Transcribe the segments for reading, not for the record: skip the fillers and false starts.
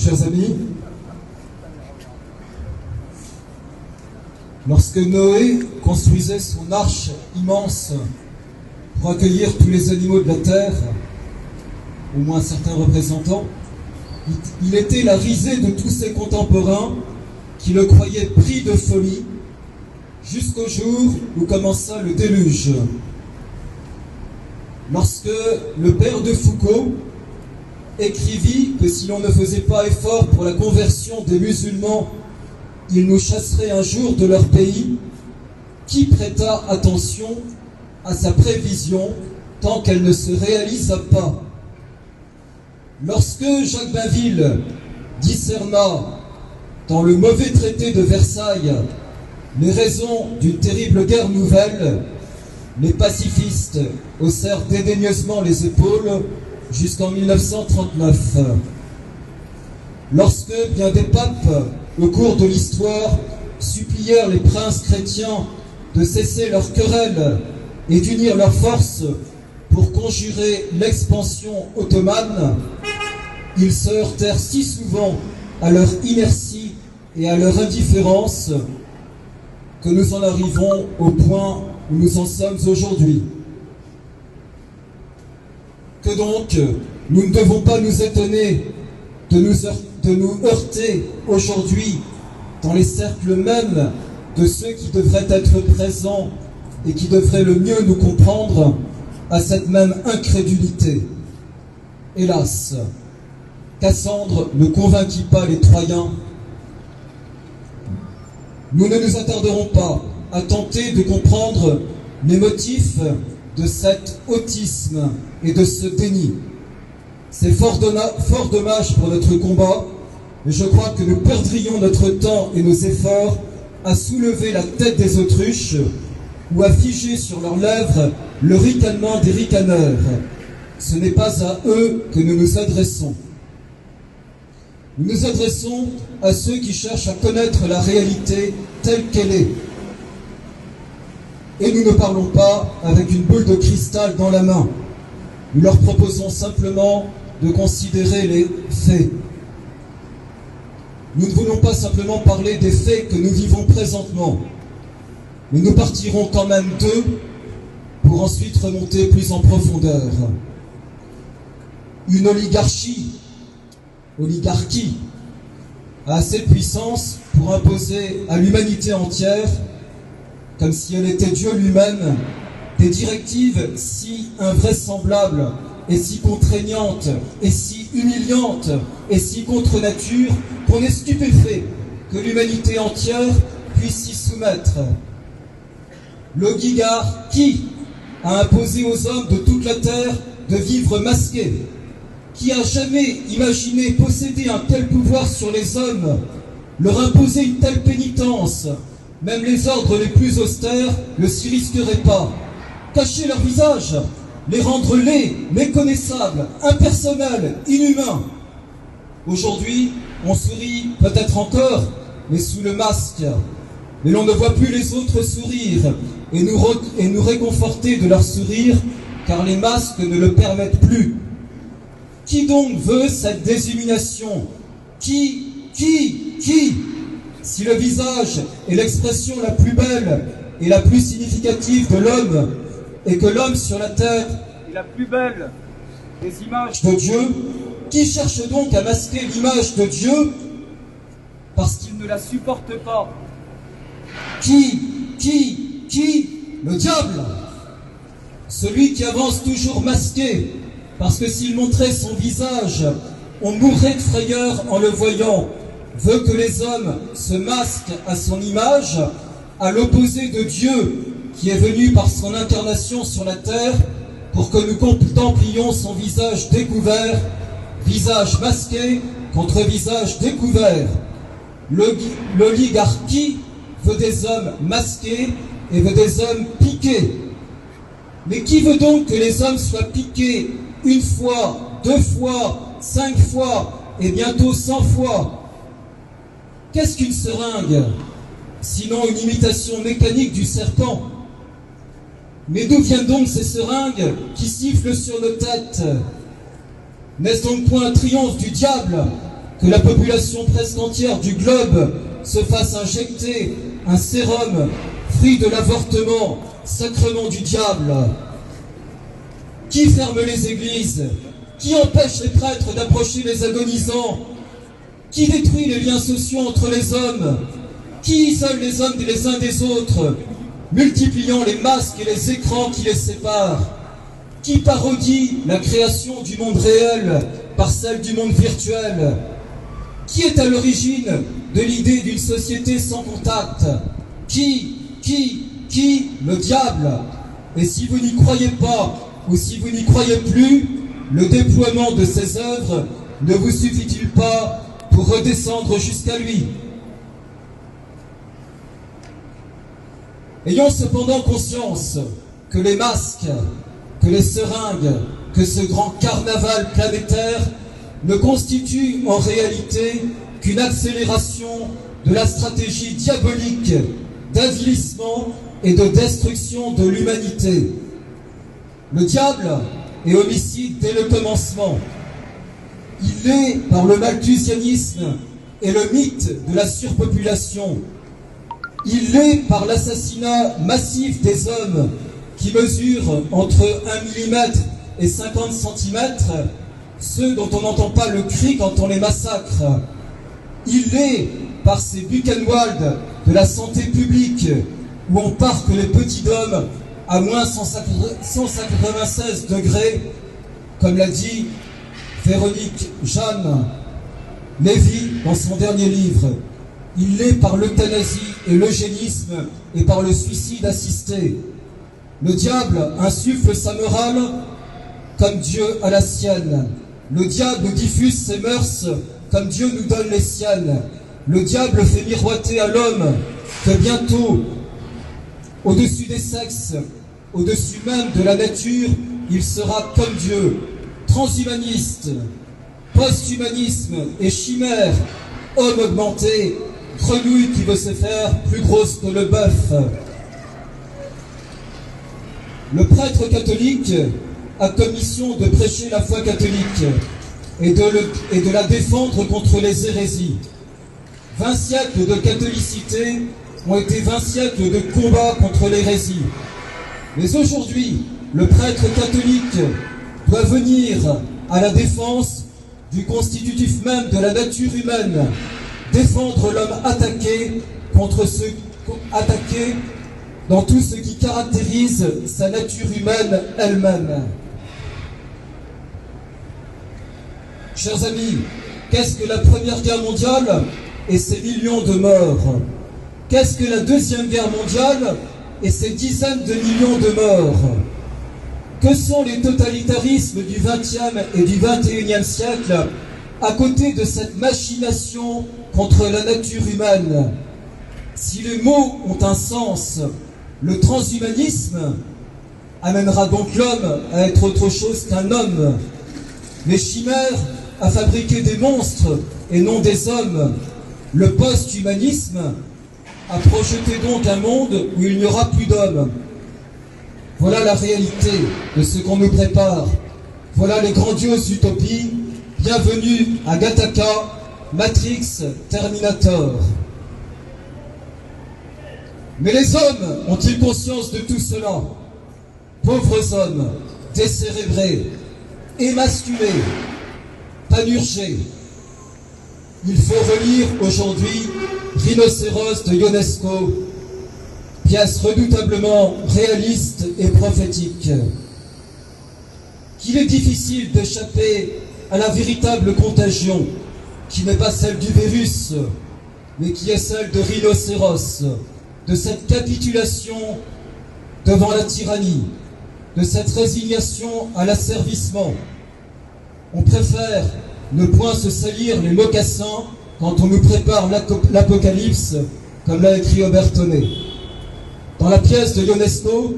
Chers amis, lorsque Noé construisait son arche immense pour accueillir tous les animaux de la terre, au moins certains représentants, il était la risée de tous ses contemporains qui le croyaient pris de folie jusqu'au jour où commença le déluge. Lorsque le père de Foucault écrivit que si l'on ne faisait pas effort pour la conversion des musulmans, ils nous chasseraient un jour de leur pays, qui prêta attention à sa prévision tant qu'elle ne se réalisa pas? Lorsque Jacques Bainville discerna dans le mauvais traité de Versailles les raisons d'une terrible guerre nouvelle, les pacifistes haussèrent dédaigneusement les épaules jusqu'en 1939. Lorsque bien des papes, au cours de l'histoire, supplièrent les princes chrétiens de cesser leurs querelles et d'unir leurs forces pour conjurer l'expansion ottomane, ils se heurtèrent si souvent à leur inertie et à leur indifférence que nous en arrivons au point où nous en sommes aujourd'hui. Que donc, nous ne devons pas nous étonner de nous heurter aujourd'hui dans les cercles mêmes de ceux qui devraient être présents et qui devraient le mieux nous comprendre à cette même incrédulité. Hélas, Cassandre ne convainquit pas les Troyens. Nous ne nous attarderons pas à tenter de comprendre les motifs de cet autisme et de ce déni. C'est fort dommage pour notre combat, mais je crois que nous perdrions notre temps et nos efforts à soulever la tête des autruches ou à figer sur leurs lèvres le ricanement des ricaneurs. Ce n'est pas à eux que nous nous adressons. Nous nous adressons à ceux qui cherchent à connaître la réalité telle qu'elle est. Et nous ne parlons pas avec une boule de cristal dans la main. Nous leur proposons simplement de considérer les faits. Nous ne voulons pas simplement parler des faits que nous vivons présentement, mais nous partirons quand même d'eux pour ensuite remonter plus en profondeur. Une oligarchie a assez de puissance pour imposer à l'humanité entière, comme si elle était Dieu lui-même, des directives si invraisemblables et si contraignantes et si humiliantes et si contre nature qu'on est stupéfait que l'humanité entière puisse s'y soumettre. L'oligarchie a imposé aux hommes de toute la terre de vivre masqués. Qui a jamais imaginé posséder un tel pouvoir sur les hommes, leur imposer une telle pénitence? Même les ordres les plus austères ne s'y risqueraient pas. Cacher leur visage, les rendre laids, méconnaissables, impersonnels, inhumains. Aujourd'hui, on sourit peut-être encore, mais sous le masque. Et l'on ne voit plus les autres sourire et nous réconforter de leur sourire, car les masques ne le permettent plus. Qui donc veut cette déshumanation? Qui? Si le visage est l'expression la plus belle et la plus significative de l'homme, et que l'homme sur la terre est la plus belle des images de Dieu, qui cherche donc à masquer l'image de Dieu parce qu'il ne la supporte pas? Qui? Le diable! Celui qui avance toujours masqué, parce que s'il montrait son visage, on mourrait de frayeur en le voyant, veut que les hommes se masquent à son image, à l'opposé de Dieu, qui est venu par son incarnation sur la terre, pour que nous contemplions son visage découvert, visage masqué contre visage découvert. L'oligarchie veut des hommes masqués et veut des hommes piqués. Mais qui veut donc que les hommes soient piqués une fois, 2 fois, 5 fois et bientôt 100 fois? Qu'est-ce qu'une seringue? Sinon une imitation mécanique du serpent. Mais d'où viennent donc ces seringues qui sifflent sur nos têtes? N'est-ce donc point un triomphe du diable que la population presque entière du globe se fasse injecter un sérum, fruit de l'avortement, sacrement du diable? Qui ferme les églises? Qui empêche les prêtres d'approcher les agonisants? Qui détruit les liens sociaux entre les hommes? Qui isole les hommes les uns des autres, multipliant les masques et les écrans qui les séparent? Qui parodie la création du monde réel par celle du monde virtuel? Qui est à l'origine de l'idée d'une société sans contact? Qui? Le diable. Et si vous n'y croyez pas, ou si vous n'y croyez plus, le déploiement de ses œuvres ne vous suffit-il pas pour redescendre jusqu'à lui? Ayons cependant conscience que les masques, que les seringues, que ce grand carnaval planétaire ne constituent en réalité qu'une accélération de la stratégie diabolique d'avilissement et de destruction de l'humanité. Le diable est homicide dès le commencement. Il est par le malthusianisme et le mythe de la surpopulation. Il l'est par l'assassinat massif des hommes qui mesurent entre 1 mm et 50 cm, ceux dont on n'entend pas le cri quand on les massacre. Il l'est par ces Buchenwald de la santé publique où on parque les petits d'hommes à moins 196 degrés, comme l'a dit Véronique Jeanne Lévy dans son dernier livre. Il l'est par l'euthanasie et l'eugénisme et par le suicide assisté. Le diable insuffle sa morale comme Dieu a la sienne. Le diable diffuse ses mœurs comme Dieu nous donne les siennes. Le diable fait miroiter à l'homme que bientôt, au-dessus des sexes, au-dessus même de la nature, il sera comme Dieu, transhumaniste, post-humanisme et chimère, homme augmenté, grenouille qui veut se faire plus grosse que le bœuf. Le prêtre catholique a comme mission de prêcher la foi catholique et de la défendre contre les hérésies. 20 siècles de catholicité ont été 20 siècles de combat contre l'hérésie. Mais aujourd'hui, le prêtre catholique doit venir à la défense du constitutif même de la nature humaine, défendre l'homme attaqué contre ceux attaqués dans tout ce qui caractérise sa nature humaine elle-même. Chers amis, qu'est-ce que la Première Guerre mondiale et ses millions de morts? Qu'est-ce que la Deuxième Guerre mondiale et ses dizaines de millions de morts? Que sont les totalitarismes du XXe et du XXIe siècle à côté de cette machination contre la nature humaine? Si les mots ont un sens, le transhumanisme amènera donc l'homme à être autre chose qu'un homme. Les chimères à fabriquer des monstres et non des hommes. Le post-humanisme a projeté donc un monde où il n'y aura plus d'hommes. Voilà la réalité de ce qu'on nous prépare. Voilà les grandioses utopies. Bienvenue à Gattaca, Matrix, Terminator. Mais les hommes ont-ils conscience de tout cela? Pauvres hommes, décérébrés, émasculés, panurgés. Il faut relire aujourd'hui Rhinocéros de Ionesco, pièce redoutablement réaliste et prophétique. Qu'il est difficile d'échapper à la véritable contagion, qui n'est pas celle du virus, mais qui est celle de Rhinocéros, de cette capitulation devant la tyrannie, de cette résignation à l'asservissement. On préfère ne point se salir les mocassins quand on nous prépare l'apocalypse, comme l'a écrit Obertonnet. Dans la pièce de Ionesco,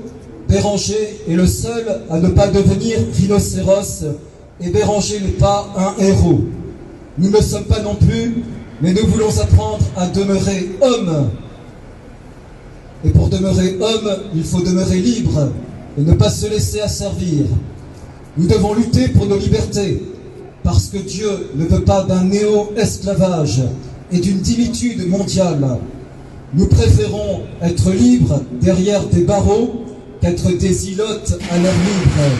Béranger est le seul à ne pas devenir rhinocéros, et Béranger n'est pas un héros. Nous ne le sommes pas non plus, mais nous voulons apprendre à demeurer homme. Et pour demeurer homme, il faut demeurer libre et ne pas se laisser asservir. Nous devons lutter pour nos libertés, parce que Dieu ne veut pas d'un néo-esclavage et d'une dimitude mondiale. Nous préférons être libres derrière des barreaux qu'être des ilotes à l'air libre.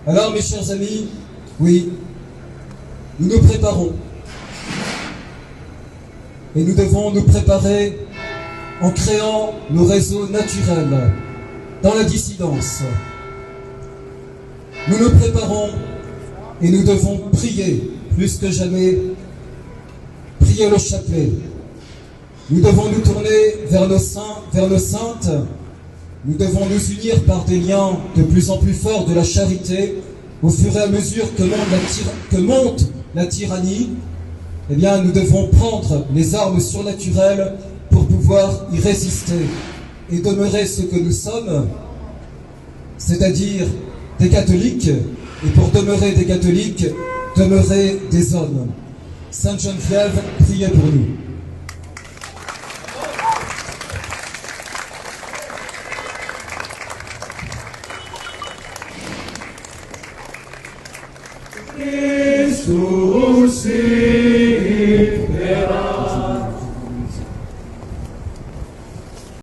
Alors, mes chers amis, oui, nous nous préparons. Et nous devons nous préparer en créant nos réseaux naturels dans la dissidence. Nous nous préparons et nous devons prier plus que jamais, prier le chapelet. Nous devons nous tourner vers nos saints, vers nos saintes. Nous devons nous unir par des liens de plus en plus forts de la charité au fur et à mesure que monte la tyrannie. Eh bien, nous devons prendre les armes surnaturelles pour pouvoir y résister et demeurer ce que nous sommes, c'est-à-dire des catholiques, et pour demeurer des catholiques, demeurer des hommes. Sainte Geneviève, priez pour nous. Jesus